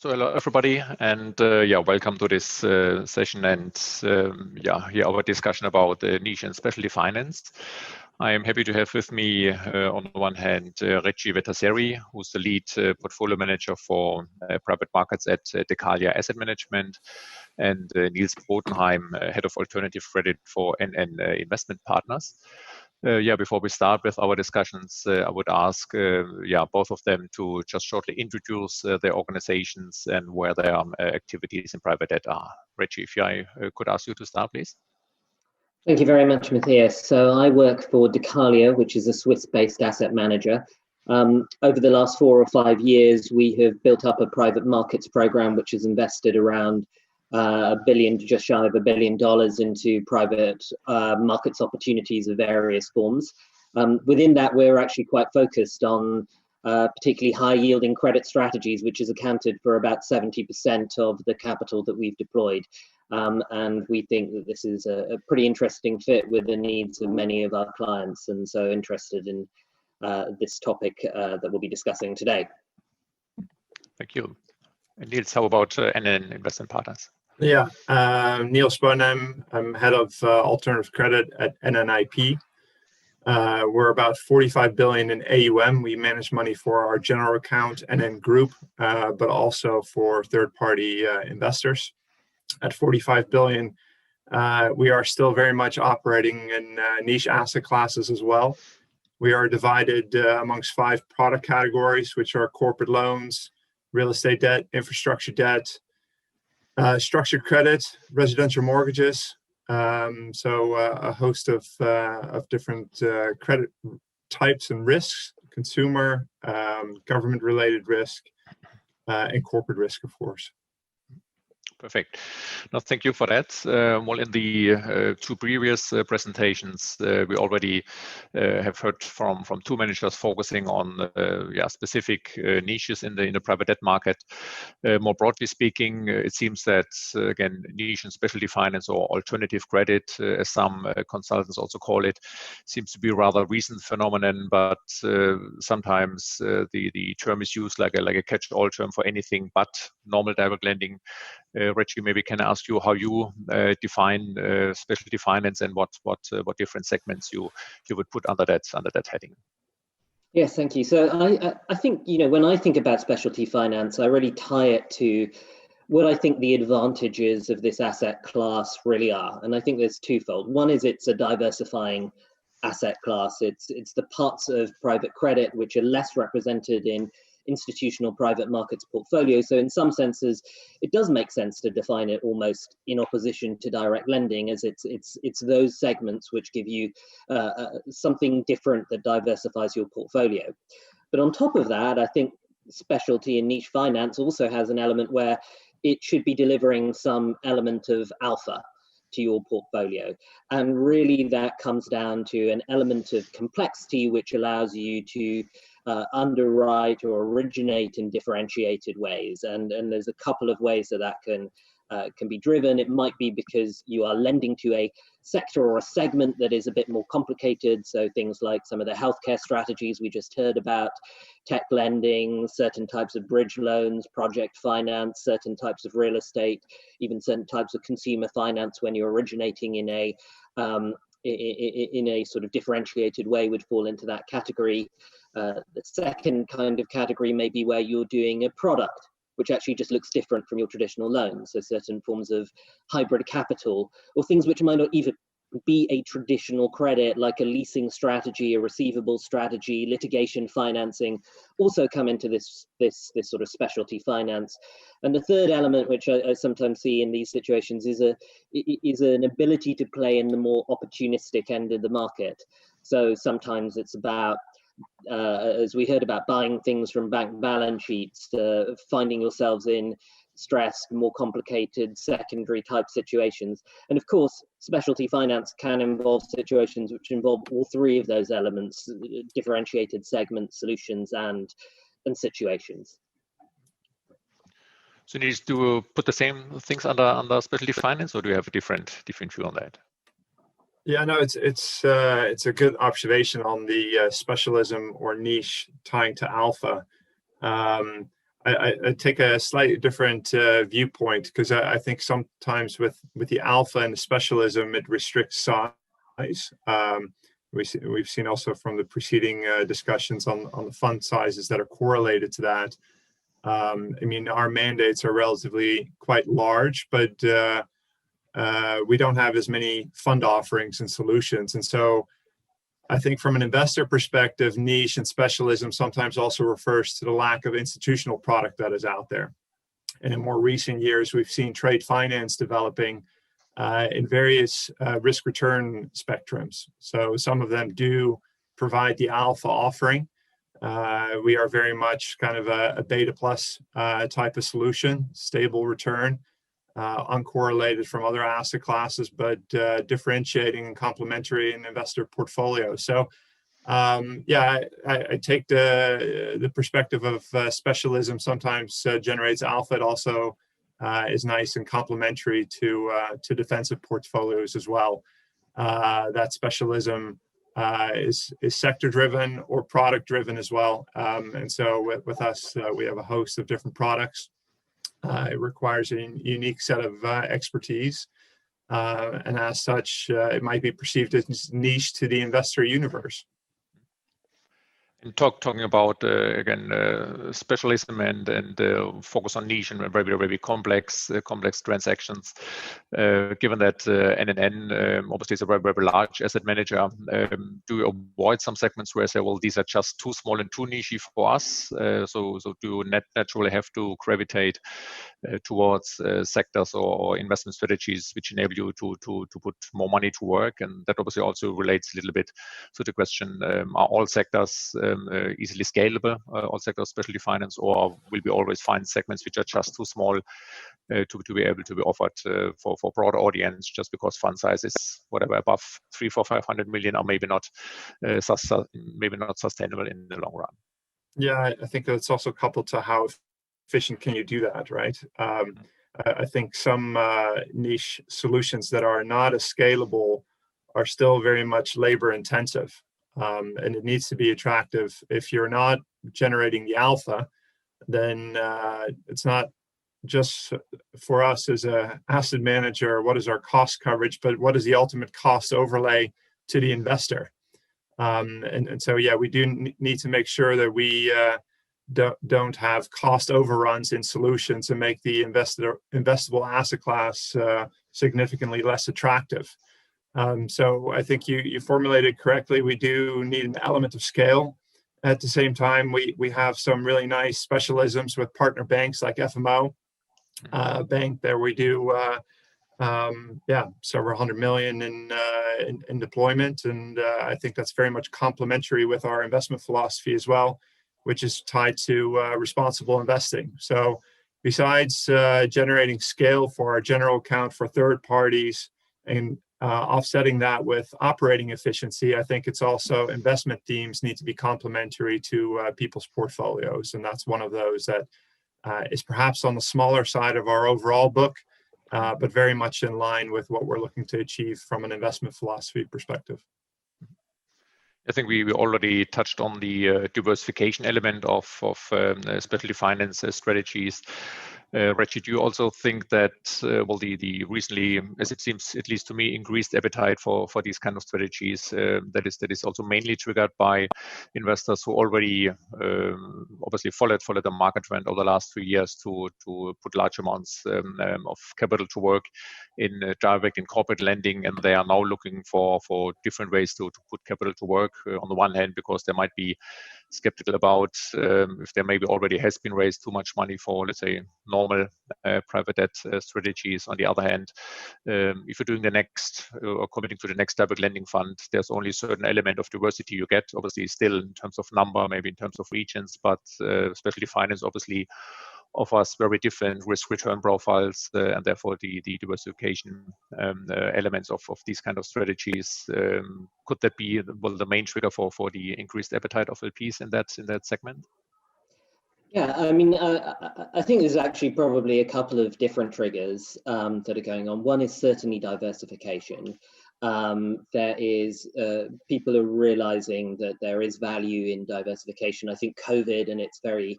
So hello everybody, and welcome to this session and here our discussion about niche and specialty finance. I am happy to have with me on the one hand Reji Vettasseri, who's the lead portfolio manager for private markets at Decalia Asset Management, and Niels Bodenheim, head of alternative credit for NN Investment Partners. Before we start with our discussions, I would ask both of them to just shortly introduce their organizations and where their activities in private debt are. Reji, if I could ask you to start, please. Thank you very much, Matthias. So I work for Decalia, which is a Swiss-based asset manager. Over the last 4 or 5 years, we have built up a private markets program, which has invested around $1 billion to just shy of $1 billion into private markets opportunities of various forms. Within that, we're actually quite focused on particularly high-yielding credit strategies, which has accounted for about 70% of the capital that we've deployed. And we think that this is a pretty interesting fit with the needs of many of our clients, and so interested in this topic that we'll be discussing today. Thank you. And Niels, how about NN Investment Partners? Yeah, Niels Bodenheim. I'm head of alternative credit at NNIP. We're about 45 billion in AUM. We manage money for our general account NN Group, but also for third-party investors. At 45 billion, we are still very much operating in niche asset classes as well. We are divided amongst 5 product categories, which are corporate loans, real estate debt, infrastructure debt, structured credit, residential mortgages. So a host of different credit types and risks: consumer, government-related risk, and corporate risk, of course. Perfect. No, thank you for that. Well, in the 2 previous presentations, we already have heard from 2 managers focusing on specific niches in the private debt market. More broadly speaking, it seems that again, niche and specialty finance, or alternative credit, as some consultants also call it, seems to be a rather recent phenomenon. But sometimes the term is used like a catch-all term for anything but normal direct lending. Reji, maybe can I ask you how you define specialty finance and what different segments you would put under that heading? Yes, thank you. So I think, when I think about specialty finance, I really tie it to what I think the advantages of this asset class really are. And I think there's twofold. One is it's a diversifying asset class. It's the parts of private credit which are less represented in institutional private markets portfolio. So in some senses, it does make sense to define it almost in opposition to direct lending, as it's those segments which give you something different that diversifies your portfolio. But on top of that, I think specialty and niche finance also has an element where it should be delivering some element of alpha to your portfolio. And really that comes down to an element of complexity which allows you to underwrite or originate in differentiated ways. And there's a couple of ways that can be driven. It might be because you are lending to a sector or a segment that is a bit more complicated. So things like some of the healthcare strategies we just heard about, tech lending, certain types of bridge loans, project finance, certain types of real estate, even certain types of consumer finance when you're originating in a sort of differentiated way would fall into that category. The second kind of category may be where you're doing a product which actually just looks different from your traditional loans. So certain forms of hybrid capital, or things which might not even be a traditional credit, like a leasing strategy, a receivable strategy, litigation financing, also come into this sort of specialty finance. And the third element, which I sometimes see in these situations, is an ability to play in the more opportunistic end of the market. So sometimes it's about, as we heard about, buying things from bank balance sheets, finding yourselves in stressed, more complicated secondary type situations. And of course, specialty finance can involve situations which involve all 3 of those elements: differentiated segments, solutions, and situations. So you need to put the same things under specialty finance, or do you have a different view on that? Yeah, no, it's a good observation on the specialism or niche tying to alpha. I take a slightly different viewpoint, because I think sometimes with the alpha and the specialism, it restricts size. We've seen also from the preceding discussions on the fund sizes that are correlated to that. I mean, our mandates are relatively quite large, but we don't have as many fund offerings and solutions. And so I think from an investor perspective, niche and specialism sometimes also refers to the lack of institutional product that is out there. And in more recent years, we've seen trade finance developing in various risk return spectrums. So some of them do provide the alpha offering. We are very much kind of a beta plus type of solution, stable return, uncorrelated from other asset classes, but differentiating and complementary in investor portfolios. So yeah, I take the perspective of specialism sometimes generates alpha. It also is nice and complementary to defensive portfolios as well. That specialism is sector driven or product driven as well. And so with us, we have a host of different products. It requires a unique set of expertise. And as such, it might be perceived as niche to the investor universe. And talking about again specialism and focus on niche and very complex transactions. Given that NNN obviously is a very large asset manager, do you avoid some segments where you say, well, these are just too small and too niche for us? So do you naturally have to gravitate towards sectors or investment strategies which enable you to put more money to work? And that obviously also relates a little bit to the question: are all sectors easily scalable, all sectors specialty finance, or will we always find segments which are just too small to be able to be offered for broader audience, just because fund size is whatever above 300-500 million, or maybe not sustainable in the long run? Yeah, I think that's also coupled to how efficient can you do that, right? I think some niche solutions that are not as scalable are still very much labor intensive. And it needs to be attractive. If you're not generating the alpha, then it's not just for us as a asset manager, what is our cost coverage, but what is the ultimate cost overlay to the investor? And so, yeah, we do need to make sure that we don't have cost overruns in solutions and make the investable asset class significantly less attractive. So I think you formulated correctly. We do need an element of scale. At the same time, we have some really nice specialisms with partner banks like FMO Bank. There we do several $100 million in deployment, and I think that's very much complementary with our investment philosophy as well, which is tied to responsible investing. So besides generating scale for our general account for third parties and offsetting that with operating efficiency, I think it's also investment themes need to be complementary to people's portfolios. And that's one of those that is perhaps on the smaller side of our overall book, but very much in line with what we're looking to achieve from an investment philosophy perspective. I think we already touched on the diversification element of specialty finance strategies. Reji, do you also think that the recently, as it seems, at least to me, increased appetite for these kind of strategies that is also mainly triggered by investors who already obviously followed the market trend over the last 3 years to put large amounts of capital to work in direct and corporate lending, and they are now looking for different ways to put capital to work? On the one hand, because they might be skeptical about if there maybe already has been raised too much money for, let's say, normal private debt strategies. On the other hand, if you're doing the next or committing to the next direct lending fund, there's only a certain element of diversity you get, obviously still in terms of number, maybe in terms of regions, but especially finance obviously offers very different risk return profiles, and therefore the diversification elements of these kind of strategies. Could that be the main trigger for the increased appetite of LPs in that segment? Yeah, I mean, I think there's actually probably a couple of different triggers that are going on. One is certainly diversification. There is people are realizing that there is value in diversification. I think COVID and its very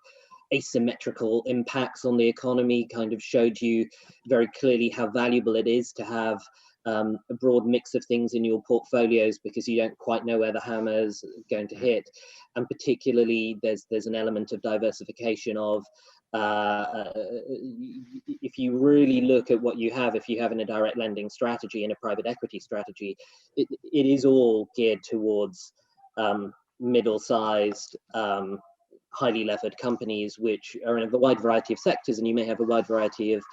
asymmetrical impacts on the economy, kind of showed you very clearly how valuable it is to have a broad mix of things in your portfolios, because you don't quite know where the hammer is going to hit. And particularly there's an element of diversification of if you really look at what you have, if you have in a direct lending strategy and a private equity strategy, it is all geared towards middle-sized, highly levered companies, which are in a wide variety of sectors, and you may have a wide variety of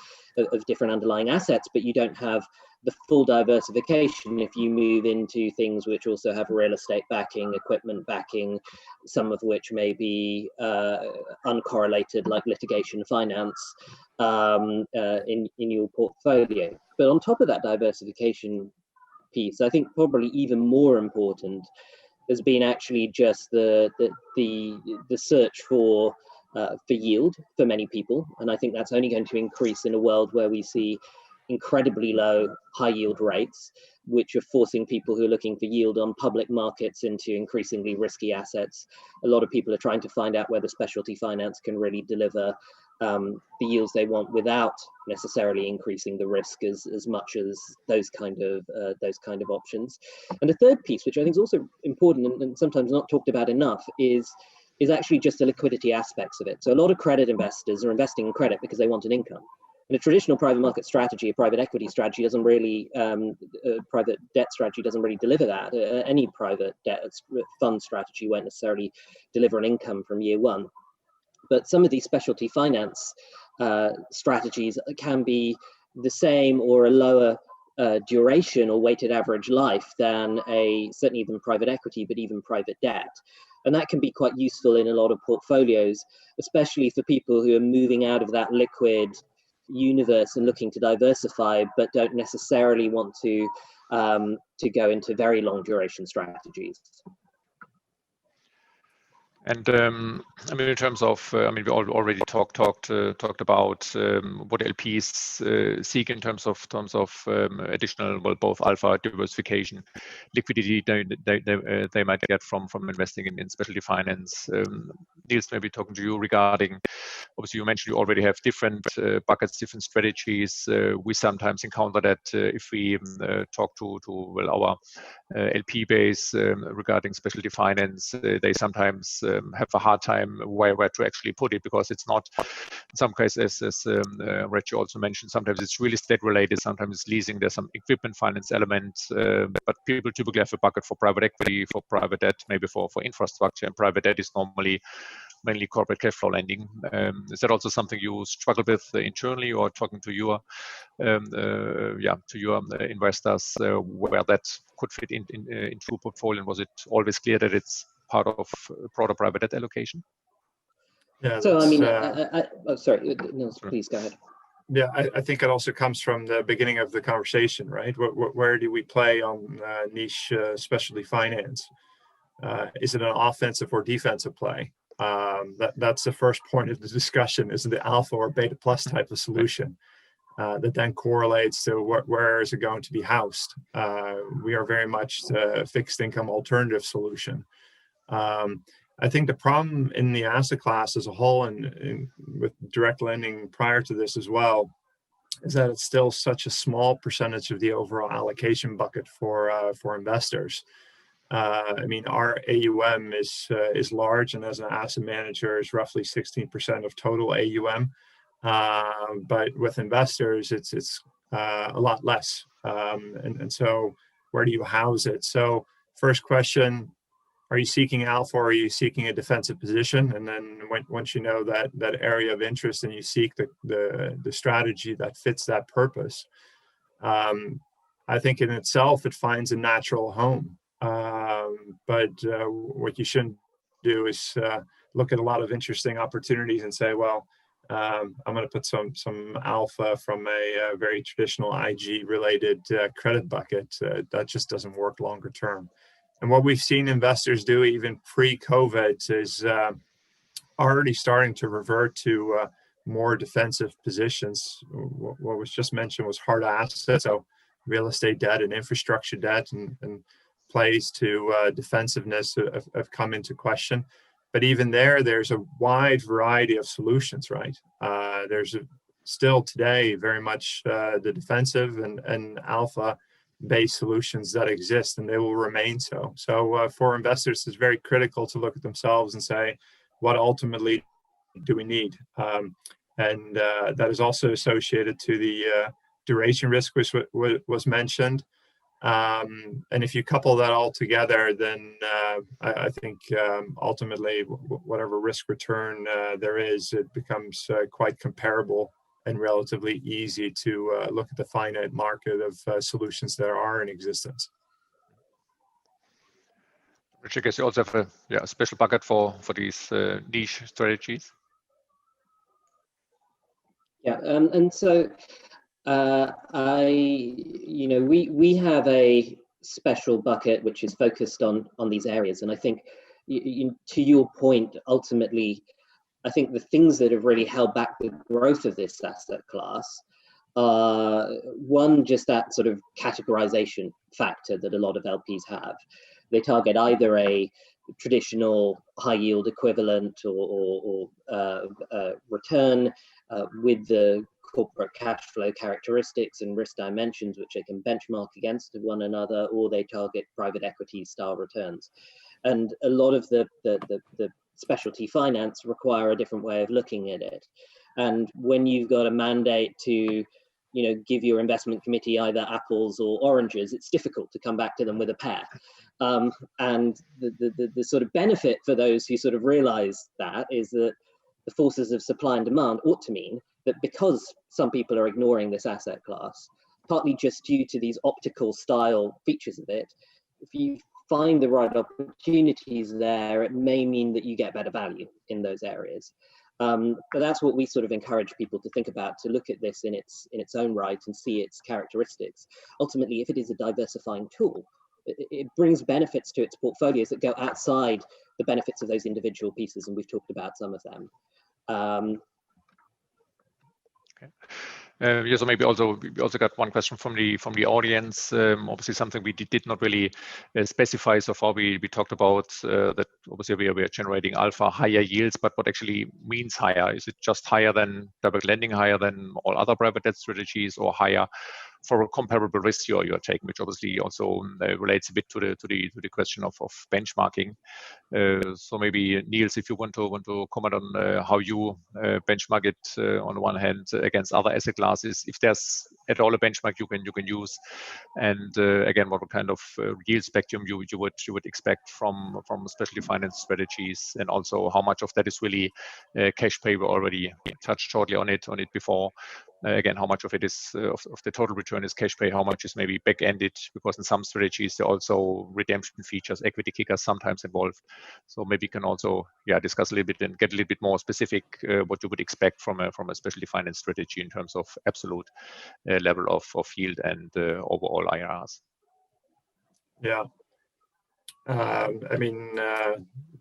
different underlying assets, but you don't have the full diversification if you move into things which also have real estate backing, equipment backing, some of which may be uncorrelated, like litigation finance, in your portfolio. But on top of that diversification piece, I think probably even more important has been actually just the search for yield for many people, and I think that's only going to increase in a world where we see incredibly low high yield rates, which are forcing people who are looking for yield on public markets into increasingly risky assets. A lot of people are trying to find out whether specialty finance can really deliver the yields they want without necessarily increasing the risk as much as those kind of options. And the third piece, which I think is also important and sometimes not talked about enough, is actually just the liquidity aspects of it. So a lot of credit investors are investing in credit because they want an income. And a traditional private market strategy, a private equity strategy doesn't really, private debt strategy doesn't really deliver that. Any private debt fund strategy won't necessarily deliver an income from year one. But some of these specialty finance strategies can be the same or a lower duration or weighted average life than certainly even private equity, but even private debt. And that can be quite useful in a lot of portfolios, especially for people who are moving out of that liquid universe and looking to diversify, but don't necessarily want to go into very long duration strategies. And I mean, in terms of, I mean, we already talked about what LPs seek in terms of additional, well, both alpha, diversification, liquidity they might get from investing in specialty finance. Niels, maybe talking to you regarding, obviously you mentioned you already have different buckets, different strategies. We sometimes encounter that if we talk to our LP base regarding specialty finance, they sometimes have a hard time where to actually put it, because it's not, in some cases, as Reji also mentioned, sometimes it's real estate related, sometimes it's leasing, there's some equipment finance elements, but people typically have a bucket for private equity, for private debt, maybe for infrastructure, and private debt is normally mainly corporate cash flow lending. Is that also something you struggle with internally, or talking to your investors where that could fit into a portfolio? And was it always clear that it's part of broader private debt allocation? Yeah. So I mean, sorry, Niels, please go ahead. Yeah, I think it also comes from the beginning of the conversation, right? Where do we play on niche specialty finance? Is it an offensive or defensive play? That's the first point of the discussion. Is it the alpha or beta plus type of solution that then correlates to where is it going to be housed? We are very much the fixed income alternative solution. I think the problem in the asset class as a whole, and with direct lending prior to this as well, is that it's still such a small percentage of the overall allocation bucket for investors. I mean, our AUM is large, and as an asset manager, is roughly 16% of total AUM. But with investors, it's a lot less. And so, where do you house it? So, first question: are you seeking alpha, or are you seeking a defensive position? And then once you know that area of interest, and you seek the strategy that fits that purpose, I think in itself it finds a natural home. But what you shouldn't do is look at a lot of interesting opportunities and say, well, I'm going to put some alpha from a very traditional IG related credit bucket. That just doesn't work longer term. And what we've seen investors do even pre-COVID is already starting to revert to more defensive positions. What was just mentioned was hard assets, so real estate debt and infrastructure debt, and plays to defensiveness have come into question. But even there's a wide variety of solutions, right? There's still today very much the defensive and alpha-based solutions that exist, and they will remain so. So for investors, it's very critical to look at themselves and say, what ultimately do we need? And that is also associated to the duration risk, which was mentioned. And if you couple that all together, then I think ultimately, whatever risk return there is, it becomes quite comparable and relatively easy to look at the finite market of solutions that are in existence. Which I guess you also have a special bucket for these niche strategies. Yeah, and so we have a special bucket which is focused on these areas, and I think to your point, ultimately, I think the things that have really held back the growth of this asset class are, one, just that sort of categorization factor that a lot of LPs have. They target either a traditional high yield equivalent or return with the corporate cash flow characteristics and risk dimensions which they can benchmark against one another, or they target private equity style returns. And a lot of the specialty finance require a different way of looking at it. And when you've got a mandate to give your investment committee either apples or oranges, it's difficult to come back to them with a pear. And the sort of benefit for those who sort of realize that is that the forces of supply and demand ought to mean that because some people are ignoring this asset class, partly just due to these optical style features of it, if you find the right opportunities there, it may mean that you get better value in those areas. But that's what we sort of encourage people to think about, to look at this in its own right and see its characteristics. Ultimately, if it is a diversifying tool, it brings benefits to its portfolios that go outside the benefits of those individual pieces, and we've talked about some of them. Okay. So maybe we also got one question from the audience. Obviously, something we did not really specify so far. We talked about that obviously we are generating alpha, higher yields, but what actually means higher? Is it just higher than direct lending, higher than all other private debt strategies, or higher for a comparable risk you're taking, which obviously also relates a bit to the question of benchmarking. So maybe Niels, if you want to comment on how you benchmark it on the one hand against other asset classes, if there's at all a benchmark you can use, and again, what kind of yield spectrum you would expect from specialty finance strategies, and also how much of that is really cash pay. We already touched shortly on it before. Again, how much of it is of the total return is cash pay, how much is maybe back-ended, because in some strategies there are also redemption features, equity kickers sometimes involved. So maybe you can also discuss a little bit and get a little bit more specific what you would expect from a specialty finance strategy in terms of absolute level of yield and overall IRRs. Yeah. I mean,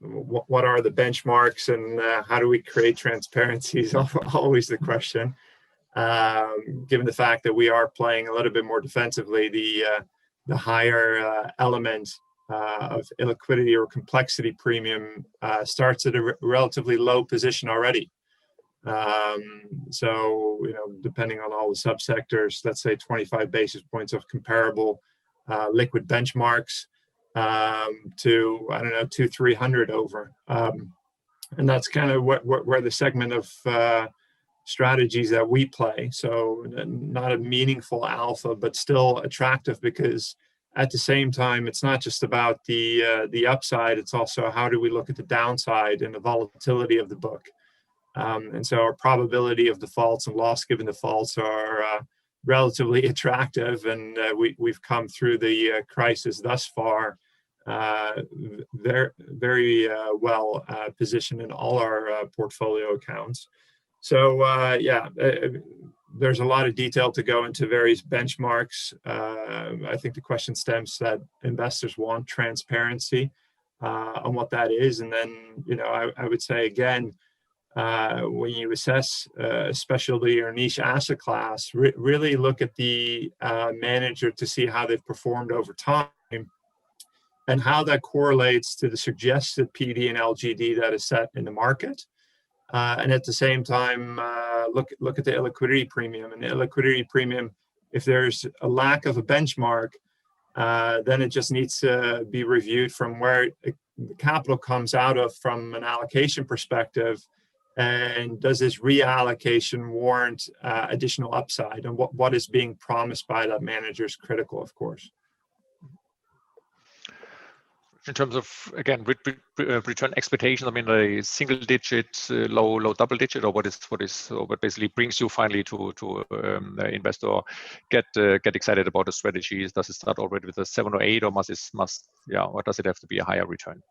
what are the benchmarks, and how do we create transparency is always the question. Given the fact that we are playing a little bit more defensively, the higher element of illiquidity or complexity premium starts at a relatively low position already. So, depending on all the subsectors, let's say 25 basis points of comparable liquid benchmarks to, 200-300 over. And that's kind of where the segment of strategies that we play. So not a meaningful alpha, but still attractive, because at the same time, it's not just about the upside, it's also how do we look at the downside and the volatility of the book. And so our probability of defaults and loss given defaults are relatively attractive, and we've come through the crisis thus far very well positioned in all our portfolio accounts. So there's a lot of detail to go into various benchmarks. I think the question stems that investors want transparency on what that is. And then, I would say again, when you assess a specialty or niche asset class, really look at the manager to see how they've performed over time. and how that correlates to the suggested PD and LGD that is set in the market. And at the same time, look at the illiquidity premium. And the illiquidity premium, if there's a lack of a benchmark, then it just needs to be reviewed from where the capital comes out of from an allocation perspective. And does this reallocation warrant additional upside? And what is being promised by that manager is critical, of course. In terms of, again, return expectations, I mean, a single digit, low double digit, or what basically brings you finally to the investor get excited about the strategies? Does it start already with a 7 or 8, or or does it have to be a higher return?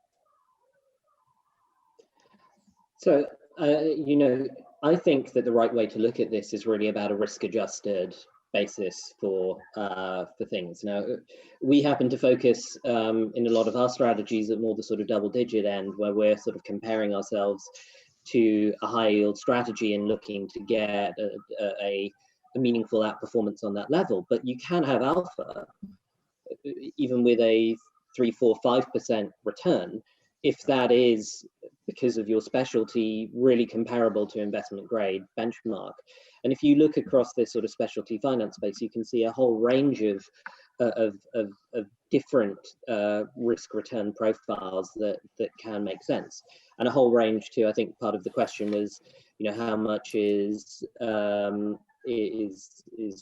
So, I think that the right way to look at this is really about a risk-adjusted basis for things. Now, we happen to focus in a lot of our strategies at more the sort of double-digit end, where we're sort of comparing ourselves to a high-yield strategy and looking to get a meaningful outperformance on that level. But you can have alpha, even with a 3, 4, 5% return, if that is, because of your specialty, really comparable to investment grade benchmark. And if you look across this sort of specialty finance space, you can see a whole range of different risk return profiles that can make sense, and a whole range too. I think part of the question was, how much is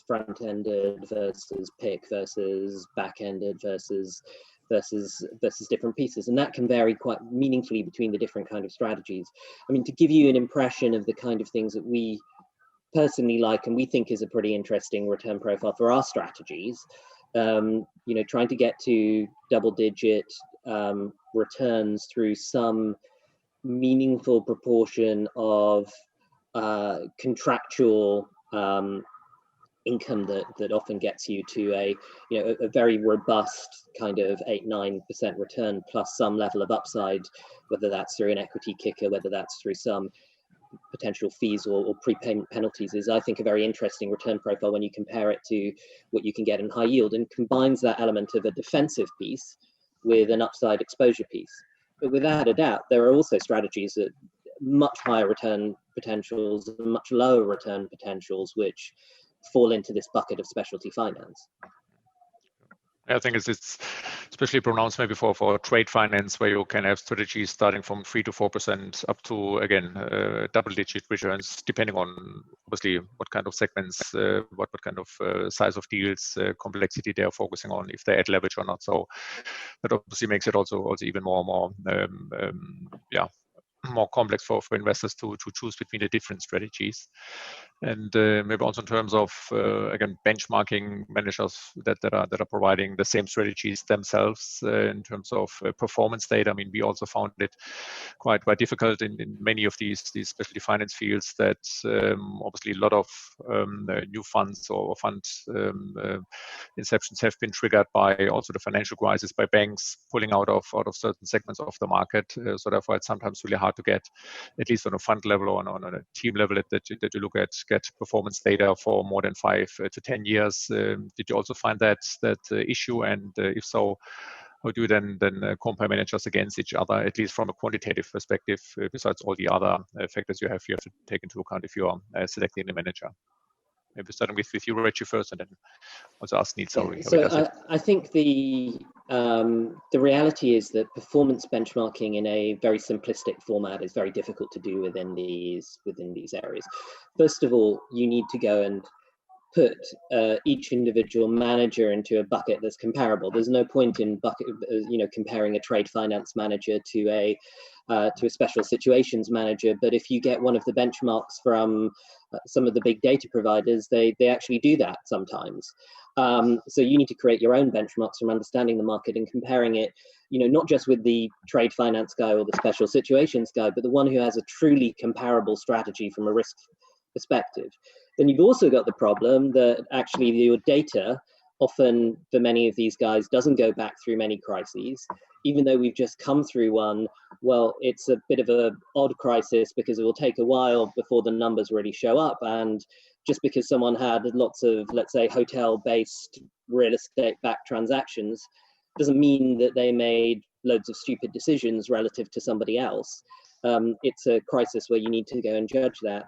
front-ended versus PIK versus back-ended versus different pieces, and that can vary quite meaningfully between the different kind of strategies. I mean, to give you an impression of the kind of things that we personally like and we think is a pretty interesting return profile for our strategies, trying to get to double-digit returns through some meaningful proportion of contractual income that often gets you to a very robust kind of 8-9% return plus some level of upside, whether that's through an equity kicker, whether that's through some potential fees or prepayment penalties, is, I think, a very interesting return profile when you compare it to what you can get in high yield, and combines that element of a defensive piece with an upside exposure piece. But without a doubt, there are also strategies that much higher return potentials and much lower return potentials which fall into this bucket of specialty finance. I think it's especially pronounced maybe for trade finance, where you can have strategies starting from 3 to 4% up to, again, double-digit returns, depending on obviously what kind of segments, what kind of size of deals, complexity they are focusing on, if they add leverage or not. So that obviously makes it also even more complex for investors to choose between the different strategies. And maybe also in terms of again, benchmarking managers that are providing the same strategies themselves in terms of performance data. I mean, we also found it quite difficult in many of these specialty finance fields, that obviously a lot of new funds or fund inceptions have been triggered by also the financial crisis, by banks pulling out of certain segments of the market. So therefore, it's sometimes really hard to get, at least on a fund level or on a team level, that you look at, get performance data for more than 5 to 10 years. Did you also find that issue? And if so, how do you then compare managers against each other, at least from a quantitative perspective, besides all the other factors you have to take into account if you are selecting a manager? Maybe starting with you, Reji, first, and then also ask Niels. So I think the reality is that performance benchmarking in a very simplistic format is very difficult to do within these areas. First of all, you need to go and put each individual manager into a bucket that's comparable. There's no point in comparing a trade finance manager to a special situations manager. But if you get one of the benchmarks from some of the big data providers, they actually do that sometimes. So you need to create your own benchmarks from understanding the market and comparing it, not just with the trade finance guy or the special situations guy, but the one who has a truly comparable strategy from a risk perspective. Then you've also got the problem that actually your data often, for many of these guys, doesn't go back through many crises. Even though we've just come through one, well, it's a bit of an odd crisis because it will take a while before the numbers really show up. And just because someone had lots of, let's say, hotel-based real estate-backed transactions doesn't mean that they made loads of stupid decisions relative to somebody else. It's a crisis where you need to go and judge that.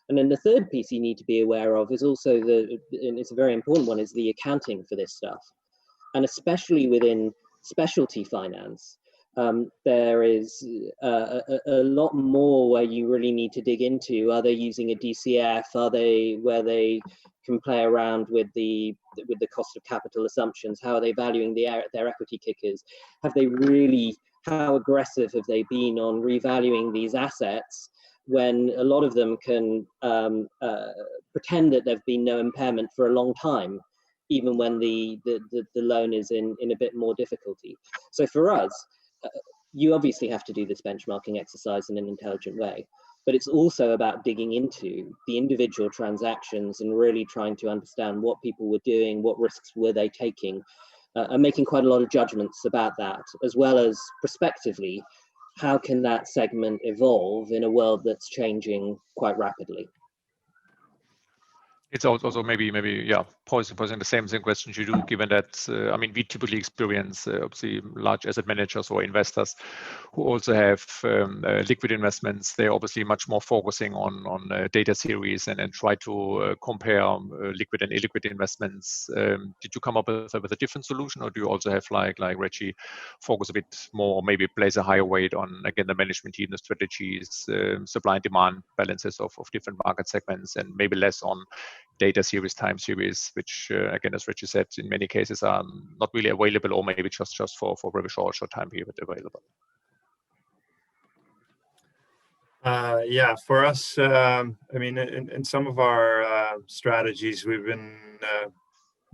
And then the third piece you need to be aware of is also and it's a very important one, is the accounting for this stuff. And especially within specialty finance, there is a lot more where you really need to dig into. Are they using a DCF? Are they where they can play around with the cost of capital assumptions? How are they valuing their equity kickers? How aggressive have they been on revaluing these assets, when a lot of them can pretend that there've been no impairment for a long time, even when the loan is in a bit more difficulty. So for us, you obviously have to do this benchmarking exercise in an intelligent way, but it's also about digging into the individual transactions and really trying to understand what people were doing, what risks were they taking, and making quite a lot of judgments about that, as well as prospectively, how can that segment evolve in a world that's changing quite rapidly? It's also maybe posing the same questions you do, given that I mean, we typically experience obviously large asset managers or investors who also have liquid investments. They're obviously much more focusing on data series and try to compare liquid and illiquid investments. Did you come up with a different solution, or do you also have like Reji focus a bit more, maybe place a higher weight on, again, the management team, the strategies, supply and demand balances of different market segments, and maybe less on data series, time series, which again, as Reji said, in many cases are not really available, or maybe just for very short time period available? Yeah, for us, I mean, in some of our strategies, we've been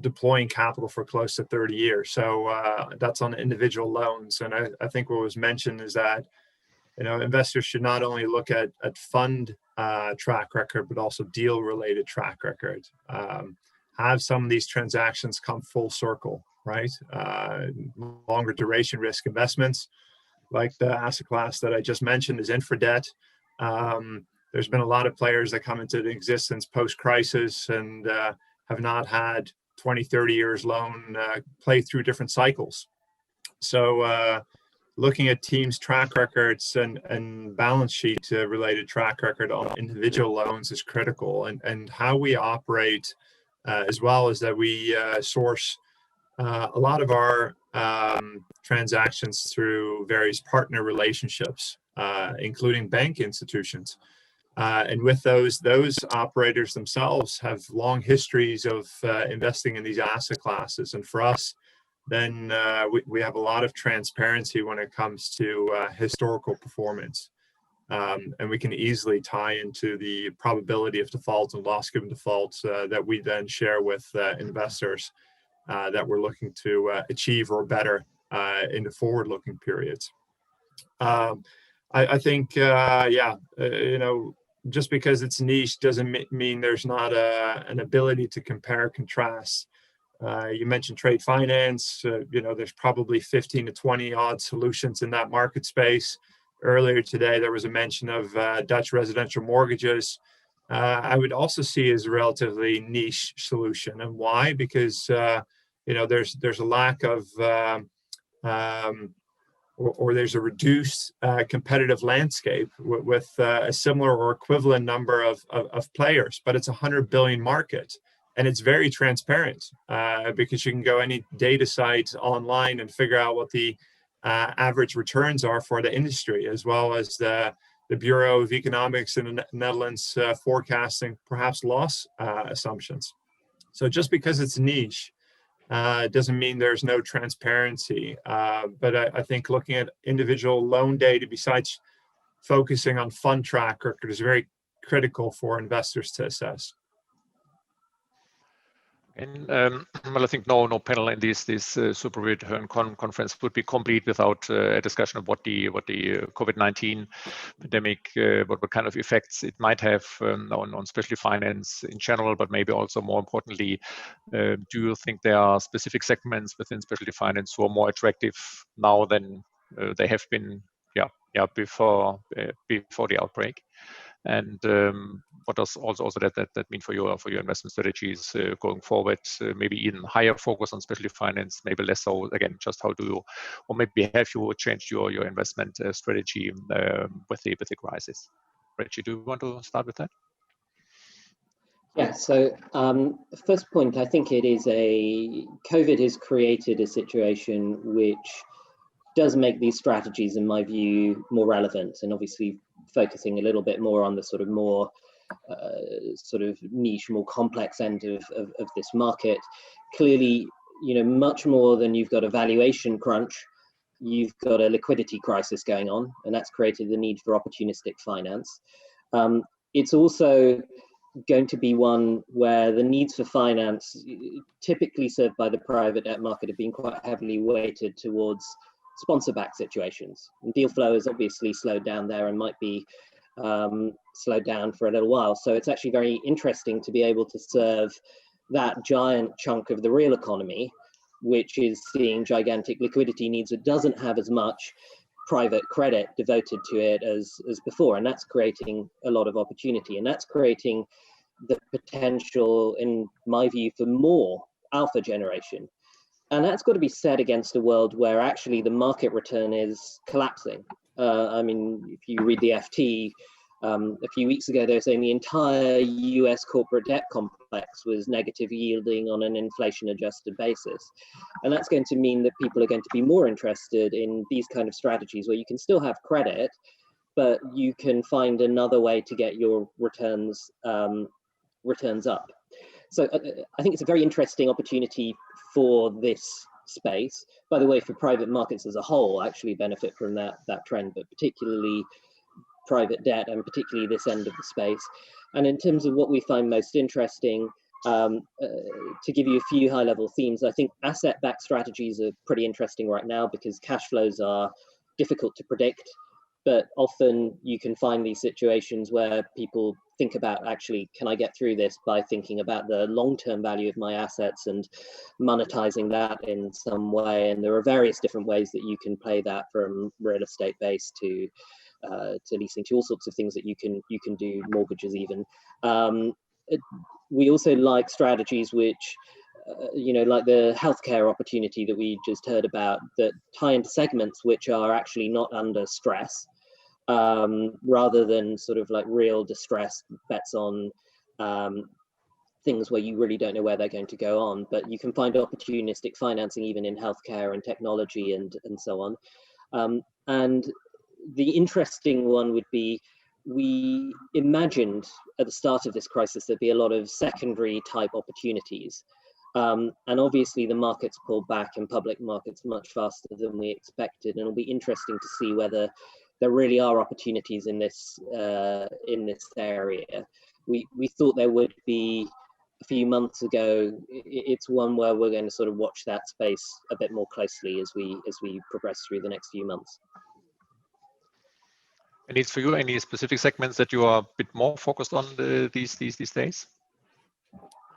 deploying capital for close to 30 years. So that's on individual loans. And I think what was mentioned is that, investors should not only look at fund track record, but also deal related track record. Have some of these transactions come full circle, right? Longer duration risk investments, like the asset class that I just mentioned, is infra debt. There's been a lot of players that come into existence post-crisis and have not had 20, 30 years loan play through different cycles. So looking at teams' track records and balance sheet related track record on individual loans is critical, and how we operate, as well as that we source a lot of our transactions through various partner relationships, including bank institutions. And with those operators themselves have long histories of investing in these asset classes. And for us, then we have a lot of transparency when it comes to historical performance. And we can easily tie into the probability of default and loss given default that we then share with investors that we're looking to achieve or better in the forward-looking periods. I think, just because it's niche doesn't mean there's not an ability to compare contrast. You mentioned trade finance. There's probably 15 to 20 odd solutions in that market space. Earlier today, there was a mention of Dutch residential mortgages. I would also see as a relatively niche solution. And why? Because there's a lack of or there's a reduced competitive landscape with a similar or equivalent number of players, but it's a 100 billion market. And it's very transparent because you can go any data site online and figure out what the average returns are for the industry, as well as the Bureau of Economics in the Netherlands forecasting perhaps loss assumptions. So just because it's niche doesn't mean there's no transparency. But I think looking at individual loan data, besides focusing on fund track record, is very critical for investors to assess. And I think no panel in this SuperReturn conference would be complete without a discussion of what the COVID-19 pandemic, what kind of effects it might have on specialty finance in general, but maybe also more importantly, do you think there are specific segments within specialty finance who are more attractive now than they have been before the outbreak? And what does also that mean for your investment strategies going forward? Maybe even higher focus on specialty finance, maybe less so. Again, just how do you, or maybe have you changed your investment strategy with the crisis? Reji, do you want to start with that? Yeah, so first point, I think COVID has created a situation which does make these strategies, in my view, more relevant, and obviously focusing a little bit more on the sort of more sort of niche, more complex end of this market. Clearly, much more than you've got a valuation crunch, you've got a liquidity crisis going on, and that's created the need for opportunistic finance. It's also going to be one where the needs for finance, typically served by the private debt market, have been quite heavily weighted towards sponsor-backed situations. And deal flow has obviously slowed down there and might be slowed down for a little while. So it's actually very interesting to be able to serve that giant chunk of the real economy, which is seeing gigantic liquidity needs. It doesn't have as much private credit devoted to it as before, and that's creating a lot of opportunity, and that's creating the potential, in my view, for more alpha generation. And that's got to be set against a world where actually the market return is collapsing. I mean, if you read the FT, a few weeks ago, they were saying the entire US corporate debt complex was negative yielding on an inflation-adjusted basis. And that's going to mean that people are going to be more interested in these kind of strategies where you can still have credit, but you can find another way to get your returns up. So I think it's a very interesting opportunity for this space. By the way, for private markets as a whole, actually benefit from that trend, but particularly private debt and particularly this end of the space. And in terms of what we find most interesting, to give you a few high-level themes, I think asset-backed strategies are pretty interesting right now because cash flows are difficult to predict, but often you can find these situations where people think about, actually, can I get through this by thinking about the long-term value of my assets and monetizing that in some way? And there are various different ways that you can play that, from real estate base to leasing, to all sorts of things that you can do, mortgages even. We also like strategies which, like the healthcare opportunity that we just heard about, that tie into segments which are actually not under stress, rather than sort of like real distress bets on things where you really don't know where they're going to go on. But you can find opportunistic financing even in healthcare and technology and so on. And the interesting one would be, we imagined at the start of this crisis there'd be a lot of secondary type opportunities. And obviously the markets pulled back in public markets much faster than we expected. And it'll be interesting to see whether there really are opportunities in this area. We thought there would be a few months ago. It's one where we're going to sort of watch that space a bit more closely as we progress through the next few months. And it's for you, any specific segments that you are a bit more focused on these days?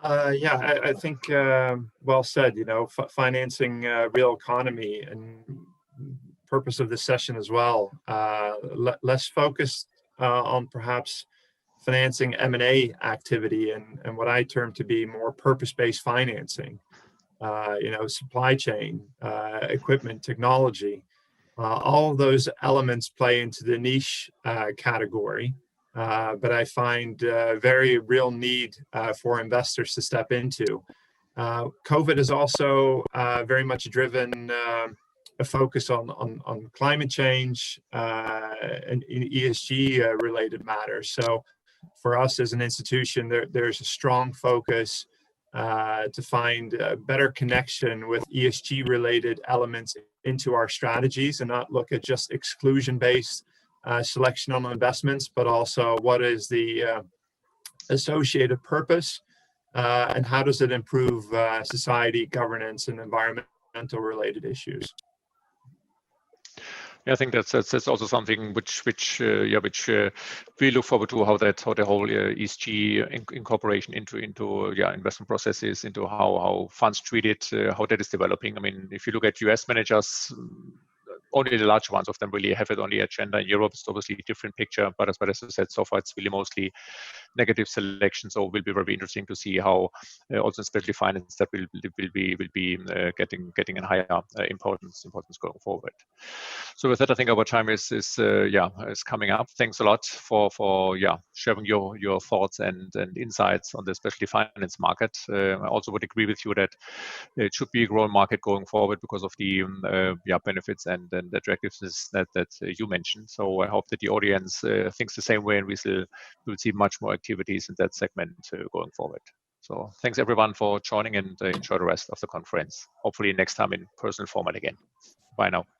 Yeah, I think well said. Financing real economy, and purpose of this session as well. Less focused on perhaps financing M&A activity and what I term to be more purpose-based financing. Supply chain, equipment, technology. All of those elements play into the niche category, but I find very real need for investors to step into. COVID has also very much driven a focus on climate change and ESG related matters. So for us as an institution, there's a strong focus to find a better connection with ESG related elements into our strategies, and not look at just exclusion based selection on investments, but also what is the associated purpose and how does it improve society, governance, and environmental related issues. Yeah, I think that's also something which we look forward to, how the whole ESG incorporation into investment processes, into how funds treat it, how that is developing. I mean, if you look at US managers, only the larger ones of them really have it on the agenda. In Europe, it's obviously a different picture, but as I said, so far it's really mostly negative selection. So it will be very interesting to see how also especially finance that will be getting a higher importance going forward. So with that, I think our time is coming up. Thanks a lot for sharing your thoughts and insights on the specialty finance market. I also would agree with you that it should be a growing market going forward because of the benefits and the attractiveness that you mentioned. So I hope that the audience thinks the same way, and we will see much more activities in that segment going forward. So thanks everyone for joining, and enjoy the rest of the conference. Hopefully next time in personal format again. Bye now.